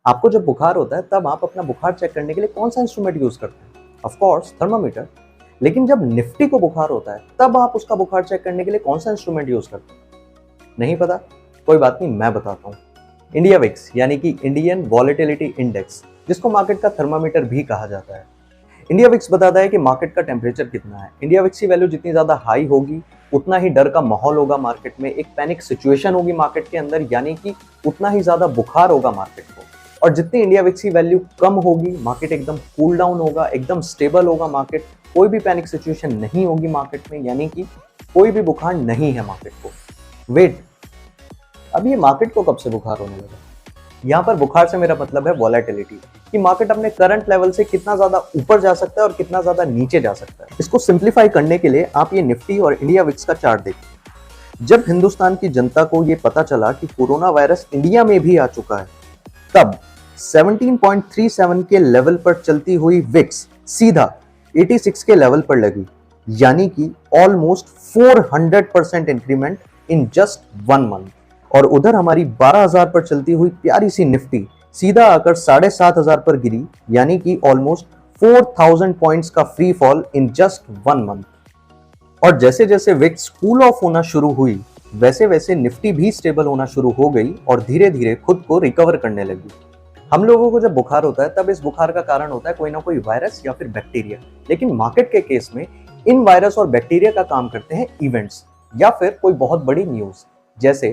आपको जब बुखार होता है तब आप अपना बुखार चेक करने के लिए कौन सा इंस्ट्रूमेंट यूज करते हैं? Of course thermometer. लेकिन जब निफ्टी को बुखार होता है तब आप उसका बुखार चेक करने के लिए कौन सा इंस्ट्रूमेंट यूज करते हैं? नहीं पता? कोई बात नहीं, मैं बताता हूँ। इंडिया विक्स यानी कि इंडियन वॉलेटिलिटी इंडेक्स, जिसको मार्केट का थर्मामीटर भी कहा जाता है। इंडिया विक्स बताता है कि मार्केट का टेम्परेचर कितना है। इंडिया विक्स की वैल्यू जितनी ज्यादा हाई होगी उतना ही डर का माहौल होगा मार्केट में, एक पैनिक सिचुएशन होगी मार्केट के अंदर, यानी कि उतना ही ज्यादा बुखार होगा मार्केट को। और जितनी इंडिया विक्स की वैल्यू कम होगी मार्केट एकदम कूल डाउन होगा, एकदम स्टेबल होगा मार्केट, कोई भी पैनिक सिचुएशन नहीं होगी मार्केट में, यानी कि कोई भी बुखार नहीं है मार्केट को। वेट, अब ये मार्केट को कब से बुखार होने लगा? यहाँ पर बुखार से मेरा मतलब है वॉलेटिलिटी, कि मार्केट अपने करंट लेवल से कितना ज्यादा ऊपर जा सकता है और कितना ज्यादा नीचे जा सकता है। इसको सिंप्लीफाई करने के लिए आप ये निफ्टी और इंडिया विक्स का चार्ट देखिए। जब हिंदुस्तान की जनता को ये पता चला कि कोरोना वायरस इंडिया में भी आ चुका है, तब 17.37 के लेवल पर चलती हुई विक्स सीधा 86 के लेवल पर लगी, यानी कि almost 400% increment in just 1 month. और उधर हमारी 12,000 पर चलती हुई प्यारी सी निफ्टी सीधा आकर 7,500 पर गिरी, यानी कि ऑलमोस्ट 4,000 पॉइंट्स का free fall in just 1 month. और जैसे जैसे विक्स कूल ऑफ होना शुरू हुई वैसे वैसे निफ्टी भी स्टेबल होना शुरू हो गई और धीरे धीरे खुद को रिकवर करने लगी। हम लोगों को जब बुखार होता है तब इस बुखार का कारण होता है कोई ना कोई वायरस या फिर बैक्टीरिया, लेकिन मार्केट के केस में इन वायरस और बैक्टीरिया का काम करते हैं इवेंट्स या फिर कोई बहुत बड़ी न्यूज। जैसे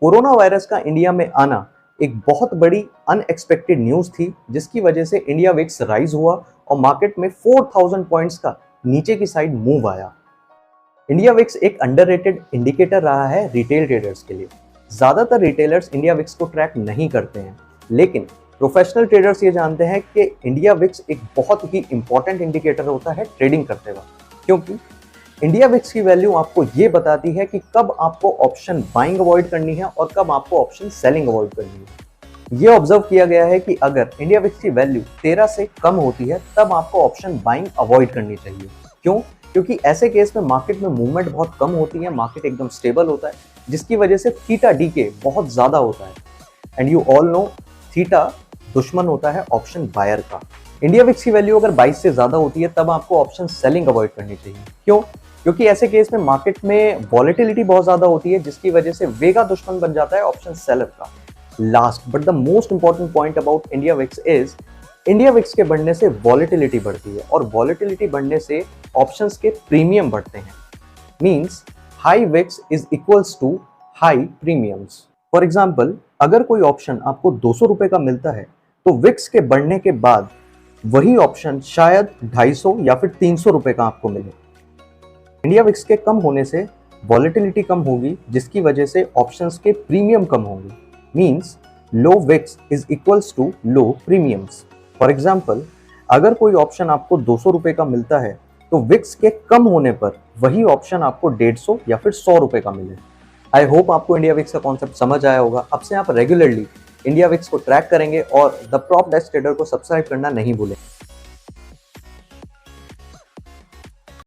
कोरोना वायरस का इंडिया में आना एक बहुत बड़ी अनएक्सपेक्टेड न्यूज थी, जिसकी वजह से इंडिया विक्स राइज हुआ और मार्केट में 4,000 पॉइंट्स का नीचे की साइड मूव आया। इंडिया विक्स एक अंडररेटेड इंडिकेटर रहा है रिटेल ट्रेडर्स के लिए। ज्यादातर रिटेलर्स इंडिया विक्स को ट्रैक नहीं करते हैं, लेकिन प्रोफेशनल ट्रेडर्स ये जानते हैं कि इंडिया विक्स एक बहुत ही इंपॉर्टेंट इंडिकेटर होता है ट्रेडिंग करते वक्त, क्योंकि इंडिया विक्स की वैल्यू आपको ये बताती है कि कब आपको ऑप्शन बाइंग अवॉइड करनी है और कब आपको ऑप्शन सेलिंग अवॉइड करनी है। ये ऑब्जर्व किया गया है कि अगर इंडिया विक्स की वैल्यू 13 से कम होती है तब आपको ऑप्शन बाइंग अवॉइड करनी चाहिए। क्यों? क्योंकि ऐसे केस में मार्केट में मूवमेंट बहुत कम होती है, मार्केट एकदम स्टेबल होता है, जिसकी वजह से थीटा डीके बहुत ज्यादा होता है। And you all know, theta दुश्मन होता है ऑप्शन बायर का। इंडिया विक्स की वैल्यू अगर 22 से ज्यादा होती है तब आपको ऑप्शन सेलिंग अवॉइड करनी चाहिए। क्यों? क्योंकि ऐसे केस में मार्केट में वॉलेटिलिटी बहुत ज्यादा होती है, जिसकी वजह से वेगा दुश्मन बन जाता है ऑप्शन सेलर का। Last but the most important point about India VIX is, India VIX के बढ़ने से वॉलेटिलिटी बढ़ती है और वॉलेटिलिटी बढ़ने से ऑप्शंस के प्रीमियम बढ़ते हैं। Means high VIX is equals to high premiums. For example, अगर कोई ऑप्शन आपको 200 रुपए का मिलता है तो विक्स के बढ़ने के बाद वही ऑप्शन शायद 250 या फिर 300 रुपए का आपको मिले। इंडिया विक्स के कम होने से वॉलेटिलिटी कम होगी, जिसकी वजह से ऑप्शंस के प्रीमियम कम होंगे। Means low VIX is equals to low premiums. For example, अगर कोई ऑप्शन आपको 200 रुपए का मिलता है तो विक्स के कम होने पर वही ऑप्शन आपको 150 या फिर 100 रुपए का मिले। आई होप आपको इंडिया विक्स का कॉन्सेप्ट समझ आया होगा। अब से आप रेगुलरली इंडिया विक्स को ट्रैक करेंगे और द प्रॉप डेस्क ट्रेडर को सब्सक्राइब करना नहीं भूलें।